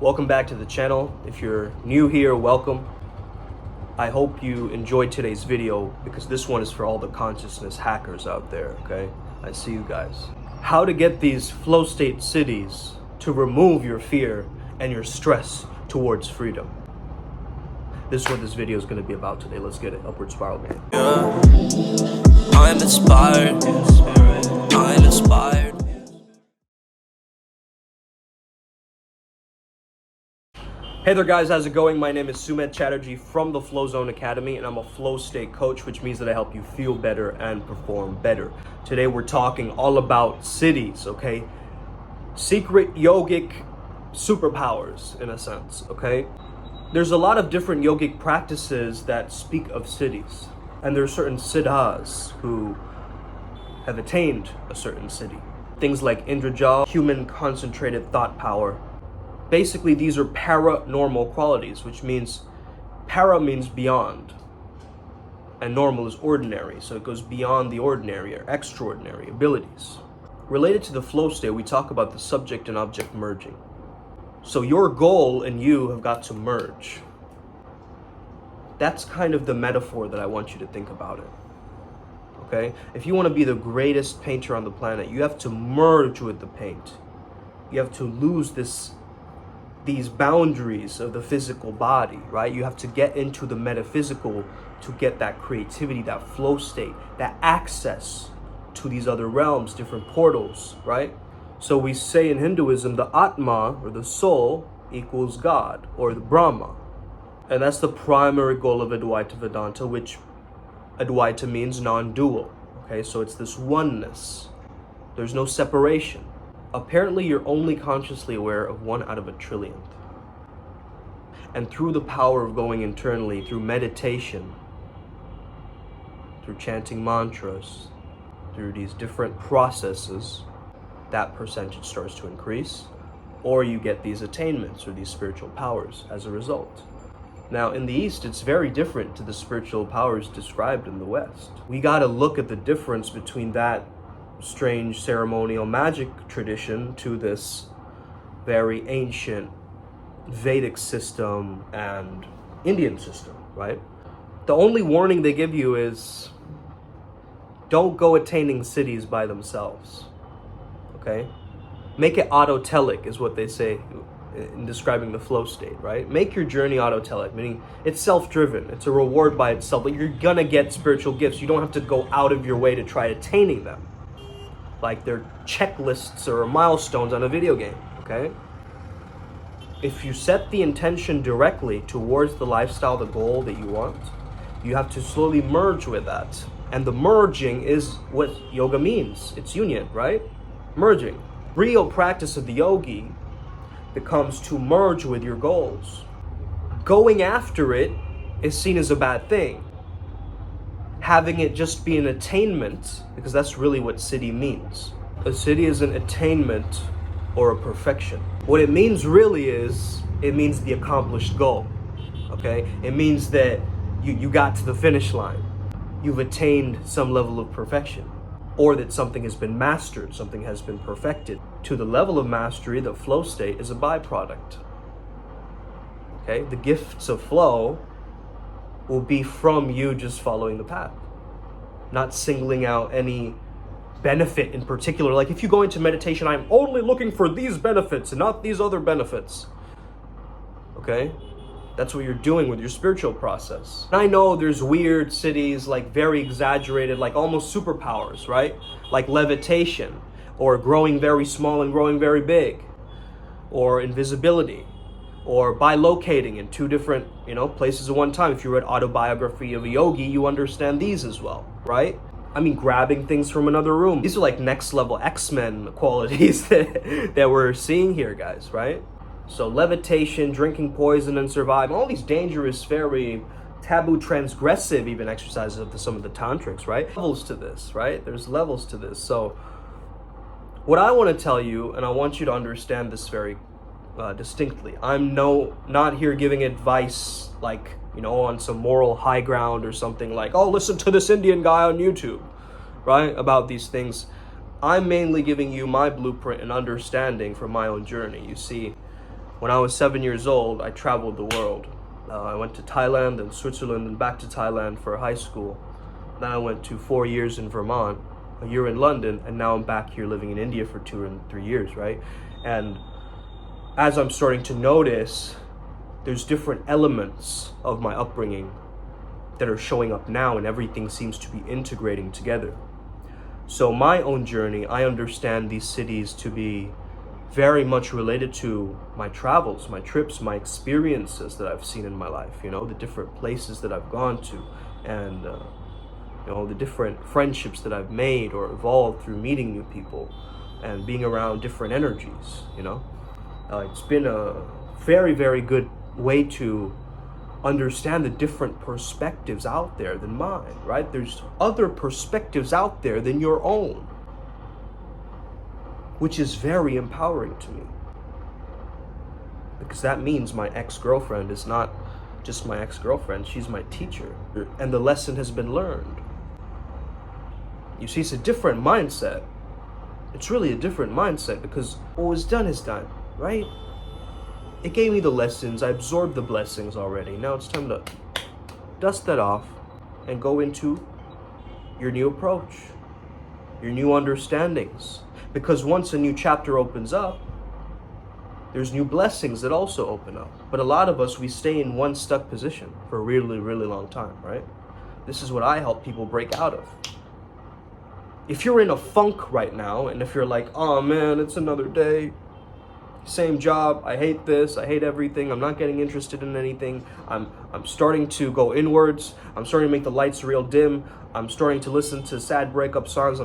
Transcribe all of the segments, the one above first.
Welcome back to the channel. If you're new here, welcome. I hope you enjoyed today's video because this one is for all the consciousness hackers out there, okay? I see you guys. How to get these flow state cities to remove your fear and your stress towards freedom. This is what this video is going to be about today. Let's get it. Upward Spiral Gang. Yeah. I'm inspired. I'm inspired. Hey there guys, how's it going? My name is Sumedh Chatterjee from the Flow Zone Academy, and I'm a flow state coach, which means that I help you feel better and perform better. Today we're talking all about siddhis, okay? Secret yogic superpowers, in a sense, okay? There's a lot of different yogic practices that speak of siddhis, and there are certain siddhas who have attained a certain siddhi. Things like Indrajal, human concentrated thought power. Basically, these are paranormal qualities, which means para means beyond, and normal is ordinary, so it goes beyond the ordinary or extraordinary abilities. Related to the flow state, we talk about the subject and object merging. So your goal and you have got to merge. That's kind of the metaphor that I want you to think about it. Okay? If you want to be the greatest painter on the planet, you have to merge with the paint. You have to lose these boundaries of the physical body, right? You have to get into the metaphysical to get that creativity, that flow state, that access to these other realms, different portals, right? So we say in Hinduism, the Atma, or the soul, equals God, or the Brahma. And that's the primary goal of Advaita Vedanta, which Advaita means non-dual, okay? So it's this oneness. There's no separation. Apparently, you're only consciously aware of 1 out of a trillion. And through the power of going internally, through meditation, through chanting mantras, through these different processes, that percentage starts to increase, or you get these attainments or these spiritual powers as a result. Now, in the East, it's very different to the spiritual powers described in the West. We got to look at the difference between that strange ceremonial magic tradition to this very ancient Vedic system and Indian system, right? The only warning they give you is don't go attaining cities by themselves, okay? Make it autotelic is what they say in describing the flow state, right? Make your journey autotelic, meaning it's self-driven. It's a reward by itself. Like, you're gonna get spiritual gifts. You don't have to go out of your way to try attaining them. Like they're checklists or milestones on a video game, okay? If you set the intention directly towards the lifestyle, the goal that you want, you have to slowly merge with that. And the merging is what yoga means. It's union, right? Merging. Real practice of the yogi becomes to merge with your goals. Going after it is seen as a bad thing. Having it just be an attainment, because that's really what siddhi means. A siddhi is an attainment or a perfection. What it means really is, it means the accomplished goal, okay? It means that you got to the finish line. You've attained some level of perfection, or that something has been mastered, something has been perfected. To the level of mastery, the flow state is a byproduct, okay? The gifts of flow will be from you just following the path, not singling out any benefit in particular. Like if you go into meditation, I'm only looking for these benefits and not these other benefits, okay? That's what you're doing with your spiritual process. And I know there's weird siddhis, like very exaggerated, like almost superpowers, right? Like levitation, or growing very small and growing very big, or invisibility, or bilocating in 2 different, places at one time. If you read Autobiography of a Yogi, you understand these as well, right? I mean, grabbing things from another room. These are like next level X-Men qualities that we're seeing here, guys, right? So levitation, drinking poison and surviving, all these dangerous, very taboo, transgressive even exercises of some of the tantrics, right? Levels to this, right? There's levels to this. So what I want to tell you, and I want you to understand this very distinctly. I'm not here giving advice like, on some moral high ground or something like, oh, listen to this Indian guy on YouTube, right? About these things. I'm mainly giving you my blueprint and understanding from my own journey. You see, When I was 7 years old, I traveled the world. I went to Thailand and Switzerland and back to Thailand for high school. Then I went to 4 years in Vermont, a year in London, and now I'm back here living in India for 2 and 3 years, right? And as I'm starting to notice, there's different elements of my upbringing that are showing up now, and everything seems to be integrating together. So my own journey, I understand these cities to be very much related to my travels, my trips, my experiences that I've seen in my life, you know, the different places that I've gone to, and you know, the different friendships that I've made or evolved through meeting new people and being around different energies, you know. It's been a very, very good way to understand the different perspectives out there than mine, right? There's other perspectives out there than your own, which is very empowering to me. Because that means my ex-girlfriend is not just my ex-girlfriend, she's my teacher. And the lesson has been learned. You see, it's a different mindset. It's really a different mindset because what was done is done, right? It gave me the lessons, I absorbed the blessings already. Now it's time to dust that off and go into your new approach, your new understandings. Because once a new chapter opens up, there's new blessings that also open up. But a lot of us, we stay in one stuck position for a really, really long time, right? This is what I help people break out of. If you're in a funk right now, and if you're like, oh man, it's another day, same job, I hate this, I hate everything, I'm not getting interested in anything, I'm starting to go inwards, I'm starting to make the lights real dim, I'm starting to listen to sad breakup songs,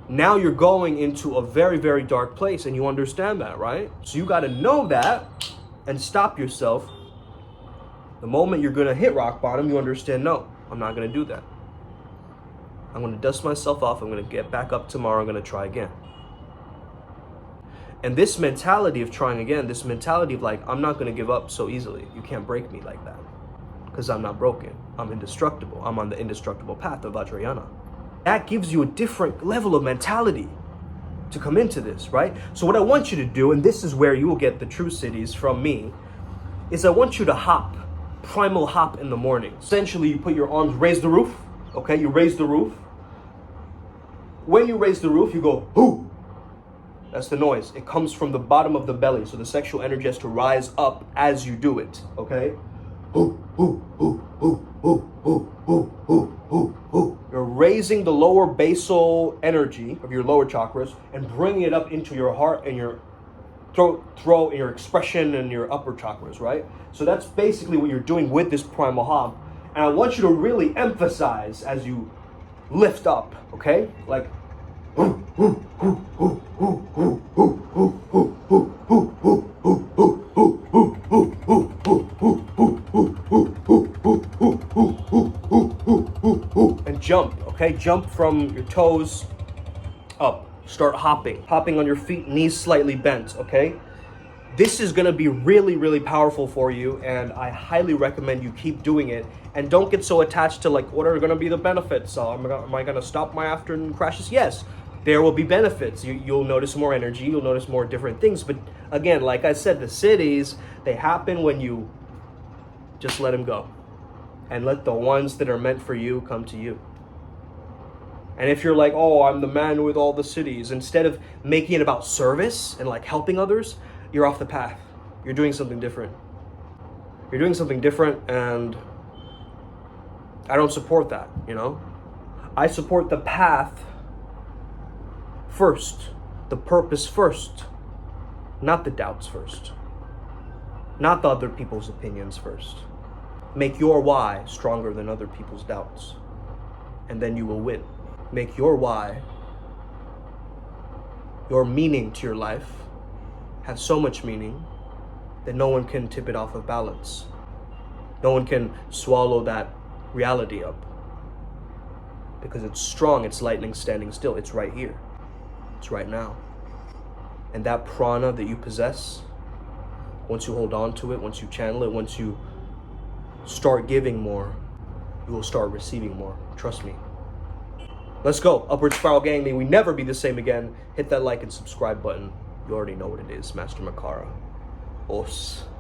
now you're going into a very, very dark place, and you understand that, right? So you got to know that and stop yourself. The moment you're going to hit rock bottom, you understand, no, I'm not going to do that. I'm going to dust myself off. I'm going to get back up tomorrow. I'm going to try again. And this mentality of trying again, this mentality of like, I'm not going to give up so easily. You can't break me like that because I'm not broken. I'm indestructible. I'm on the indestructible path of Vajrayana. That gives you a different level of mentality to come into this, right? So what I want you to do, and this is where you will get the true Siddhis from me, is I want you to hop, primal hop in the morning. Essentially, you put your arms, raise the roof, okay? You raise the roof. When you raise the roof, you go, hoo. That's the noise. It comes from the bottom of the belly, so the sexual energy has to rise up as you do it, okay? Hoo, hoo, hoo, hoo, hoo, hoo, hoo, hoo, hoo, hoo. You're raising the lower basal energy of your lower chakras and bringing it up into your heart and your throat, and your expression and your upper chakras, right? So that's basically what you're doing with this primal hop. And I want you to really emphasize as you lift up, okay? Like, and jump, okay? Jump from your toes up. Start hopping on your feet, knees slightly bent, okay? This is gonna be really, really powerful for you, and I highly recommend you keep doing it. And don't get so attached to like, what are gonna be the benefits? Am I gonna stop my afternoon crashes? Yes, there will be benefits. You'll notice more energy, you'll notice more different things. But again, like I said, the cities, they happen when you just let them go. And let the ones that are meant for you come to you. And if you're like, oh, I'm the man with all the cities, instead of making it about service and like helping others, you're off the path. You're doing something different. You're doing something different, and I don't support that, you know? I support the path first, the purpose first, not the doubts first, not the other people's opinions first. Make your why stronger than other people's doubts, and then you will win. Make your why, your meaning to your life, have so much meaning that no one can tip it off of balance. No one can swallow that reality up. Because it's strong, it's lightning standing still. It's right here. It's right now. And that prana that you possess, once you hold on to it, once you channel it, once you start giving more, you will start receiving more. Trust me. Let's go. Upward Spiral Gang. May we never be the same again. Hit that like and subscribe button. You already know what it is. Master Makara. Os.